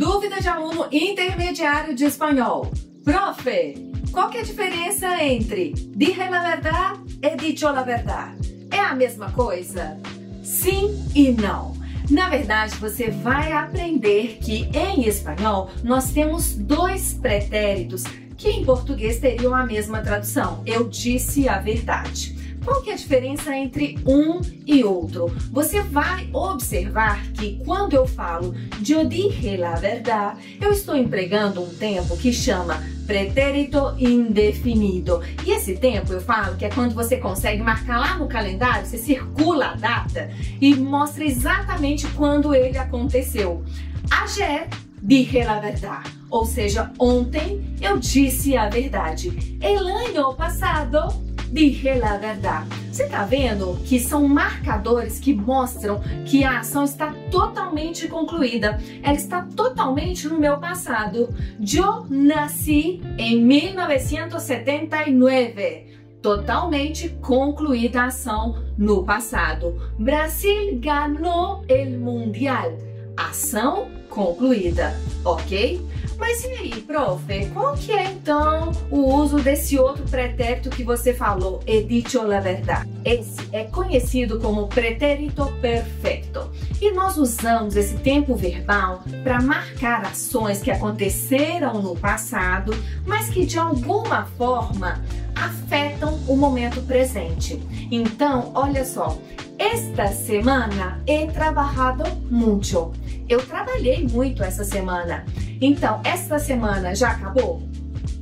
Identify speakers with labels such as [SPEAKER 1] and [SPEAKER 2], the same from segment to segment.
[SPEAKER 1] Dúvida de aluno intermediário de espanhol. Profe, qual que é a diferença entre dije la verdad e dicho la verdad? É a mesma coisa? Sim e não. Na verdade, você vai aprender que em espanhol nós temos dois pretéritos que em português teriam a mesma tradução. Eu disse a verdade. Qual que é a diferença entre um e outro? Você vai observar que quando eu falo yo dije la verdad, eu estou empregando um tempo que chama pretérito indefinido. E esse tempo eu falo que é quando você consegue marcar lá no calendário, você circula a data e mostra exatamente quando ele aconteceu. Ayer dije la verdad, ou seja, ontem eu disse a verdade. El año pasado dije la verdad. Você tá vendo que são marcadores que mostram que a ação está totalmente concluída. Ela está totalmente no meu passado. Eu nasci em 1979. Totalmente concluída a ação no passado. Brasil ganhou o Mundial. Ação concluída, ok? Mas e aí, prof, qual que é então o uso desse outro pretérito que você falou, he dicho la verdad? Esse é conhecido como pretérito perfeito. E nós usamos esse tempo verbal para marcar ações que aconteceram no passado, mas que de alguma forma afetam o momento presente. Então, olha só, esta semana he trabajado mucho. Eu trabalhei muito essa semana. Então, esta semana já acabou?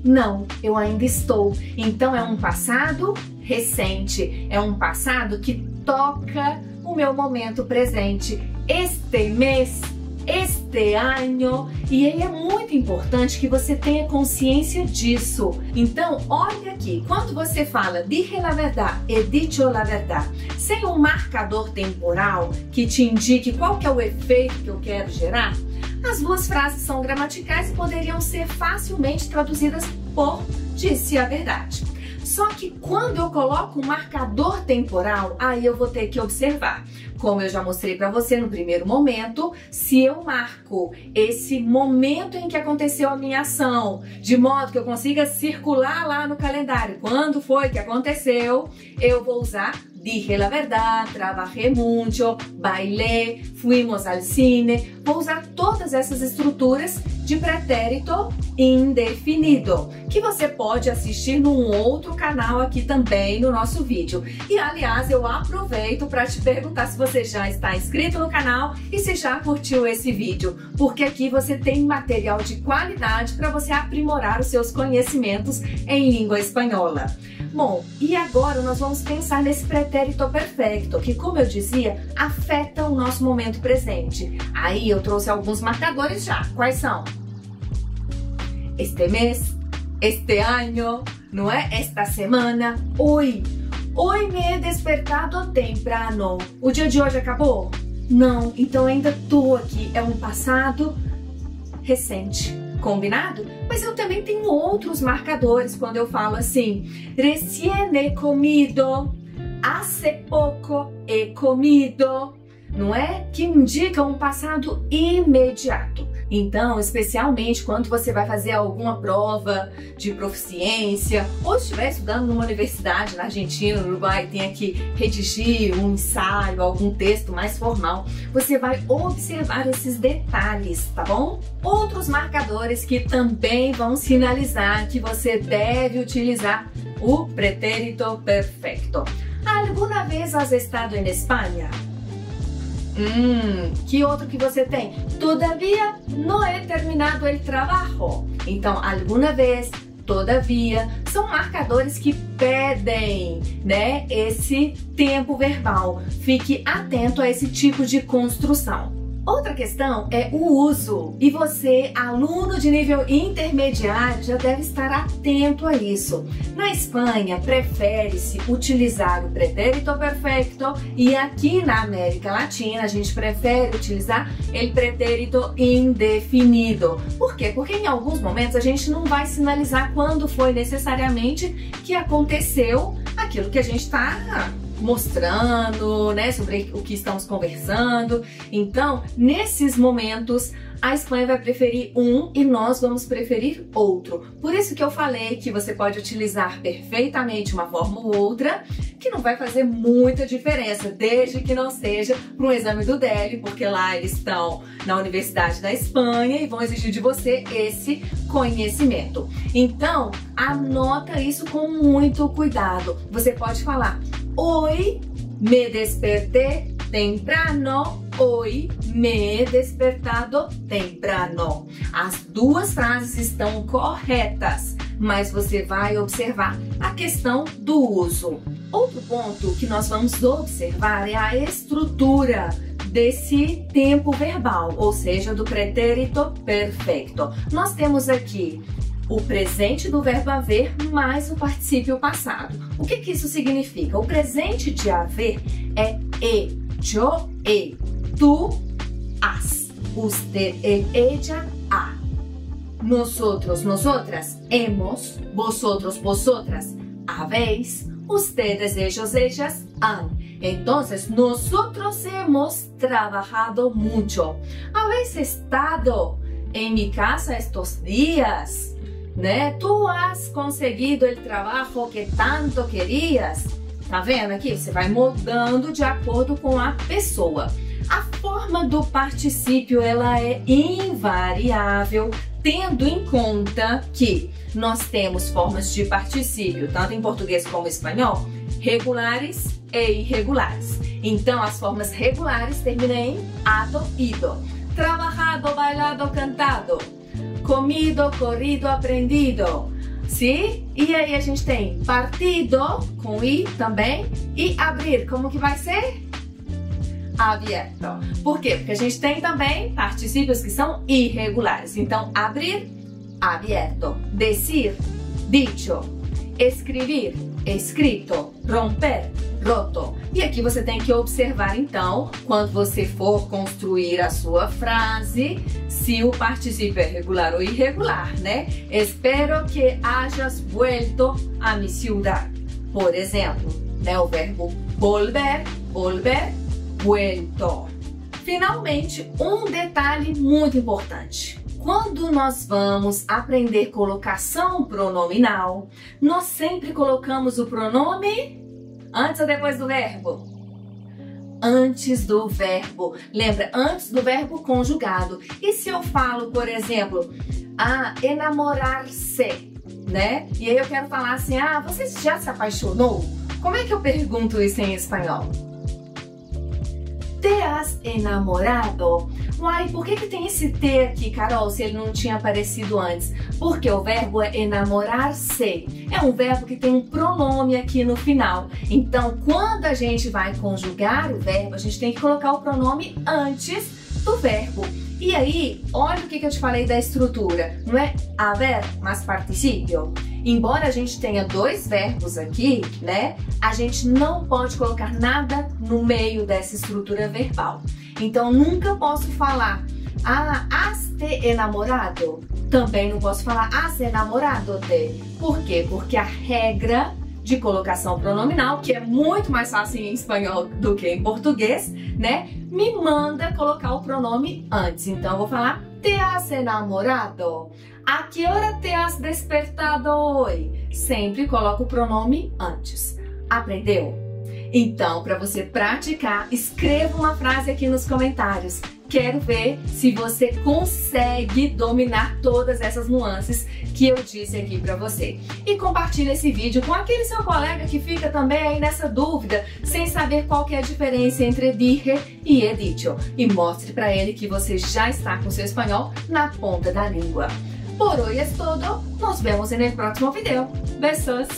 [SPEAKER 1] Não, eu ainda estou. Então, é um passado recente. É um passado que toca o meu momento presente. Este mês, este ano. E aí é muito importante que você tenha consciência disso. Então, olha aqui, quando você fala dije la verdad e dicho la verdad, sem um marcador temporal que te indique qual que é o efeito que eu quero gerar, as duas frases são gramaticais e poderiam ser facilmente traduzidas por disse a verdade. Só que quando eu coloco um marcador temporal, aí eu vou ter que observar. Como eu já mostrei para você no primeiro momento, se eu marco esse momento em que aconteceu a minha ação, de modo que eu consiga circular lá no calendário quando foi que aconteceu, eu vou usar dije la verdad, trabajé mucho, bailé, fuimos al cine. Vou usar todas essas estruturas de pretérito indefinido, que você pode assistir num outro canal aqui também no nosso vídeo. E aliás, eu aproveito para te perguntar se você já está inscrito no canal e se já curtiu esse vídeo, porque aqui você tem material de qualidade para você aprimorar os seus conhecimentos em língua espanhola. Bom, e agora nós vamos pensar nesse pretérito perfeito, que, como eu dizia, afeta o nosso momento presente. Aí eu trouxe alguns marcadores já. Quais são? Este mês, este ano, não é? Esta semana, hoy. Hoy me he despertado temprano. O dia de hoje acabou? Não, então ainda tô aqui. É um passado recente. Combinado? Mas eu também tenho outros marcadores quando eu falo assim, recién he comido, hace poco he comido, não é? Que indica um passado imediato. Então, especialmente quando você vai fazer alguma prova de proficiência ou estiver estudando numa universidade na Argentina, no Uruguai, tenha que redigir um ensaio, algum texto mais formal, você vai observar esses detalhes, tá bom? Outros marcadores que também vão sinalizar que você deve utilizar o pretérito perfeito. Alguma vez has estado em Espanha? Que outro que você tem? Todavía no he terminado el trabajo. Então, alguma vez, todavia, são marcadores que pedem, né, esse tempo verbal. Fique atento a esse tipo de construção. Outra questão é o uso, e você, aluno de nível intermediário, já deve estar atento a isso. Na Espanha, prefere-se utilizar o pretérito perfeito e aqui na América Latina a gente prefere utilizar o pretérito indefinido. Por quê? Porque em alguns momentos a gente não vai sinalizar quando foi necessariamente que aconteceu aquilo que a gente está mostrando, né, sobre o que estamos conversando. Então, nesses momentos, a Espanha vai preferir um e nós vamos preferir outro. Por isso que eu falei que você pode utilizar perfeitamente uma forma ou outra, que não vai fazer muita diferença, desde que não seja para um exame do DEL, porque lá eles estão na Universidade da Espanha e vão exigir de você esse conhecimento. Então, anota isso com muito cuidado. Você pode falar: hoy me desperté temprano, hoy me he despertado temprano. As duas frases estão corretas, mas você vai observar a questão do uso. Outro ponto que nós vamos observar é a estrutura desse tempo verbal, ou seja, do pretérito perfeito. Nós temos aqui o presente do verbo haver mais o particípio passado. O que isso significa? O presente de haver é yo, he, tú, has, usted, él, ella, ha. Nosotros, nosotras, hemos, vosotros, vosotras, habéis, ustedes, ellos, ellas, han. Entonces, nosotros hemos trabajado mucho. ¿Habéis estado en mi casa estos días? ¿Né? Tú has conseguido el trabajo que tanto querías. Tá vendo aqui? Você vai mudando de acordo com a pessoa. A forma do particípio, ela é invariável, tendo em conta que nós temos formas de particípio, tanto em português como em espanhol, regulares e irregulares. Então, as formas regulares terminam em ado, ido. Trabajado, bailado, cantado. Comido, corrido, aprendido. Sim? E aí a gente tem partido, com i também, e abrir, como que vai ser? Abierto. Por quê? Porque a gente tem também particípios que são irregulares. Então, abrir, abierto. Decir, dicho. Escrever, escrito. Romper, roto. E aqui você tem que observar, então, quando você for construir a sua frase, se o particípio é regular ou irregular, né? Espero que hayas vuelto a mi ciudad. Por exemplo, né? O verbo volver, volver, vuelto. Finalmente, um detalhe muito importante. Quando nós vamos aprender colocação pronominal, nós sempre colocamos o pronome antes ou depois do verbo? Antes do verbo. Lembra? Antes do verbo conjugado. E se eu falo, por exemplo, enamorar-se, né? E aí eu quero falar assim, você já se apaixonou? Como é que eu pergunto isso em espanhol? Te has enamorado? Uai, por que tem esse T aqui, Carol, se ele não tinha aparecido antes? Porque o verbo é enamorar-se. É um verbo que tem um pronome aqui no final. Então, quando a gente vai conjugar o verbo, a gente tem que colocar o pronome antes do verbo. E aí, olha o que eu te falei da estrutura. Não é haver, mas particípio. Embora a gente tenha dois verbos aqui, né? A gente não pode colocar nada no meio dessa estrutura verbal. Então, nunca posso falar, has te enamorado? Também não posso falar, has enamorado te. Por quê? Porque a regra de colocação pronominal, que é muito mais fácil em espanhol do que em português, né? Me manda colocar o pronome antes. Então, eu vou falar, te has enamorado? A que hora te has despertado hoje? Sempre coloca o pronome antes. Aprendeu? Então, para você praticar, escreva uma frase aqui nos comentários. Quero ver se você consegue dominar todas essas nuances que eu disse aqui para você. E compartilhe esse vídeo com aquele seu colega que fica também aí nessa dúvida, sem saber qual que é a diferença entre dije e he dicho. E mostre para ele que você já está com seu espanhol na ponta da língua. Por hoy es todo. Nos vemos en el próximo video. Besos.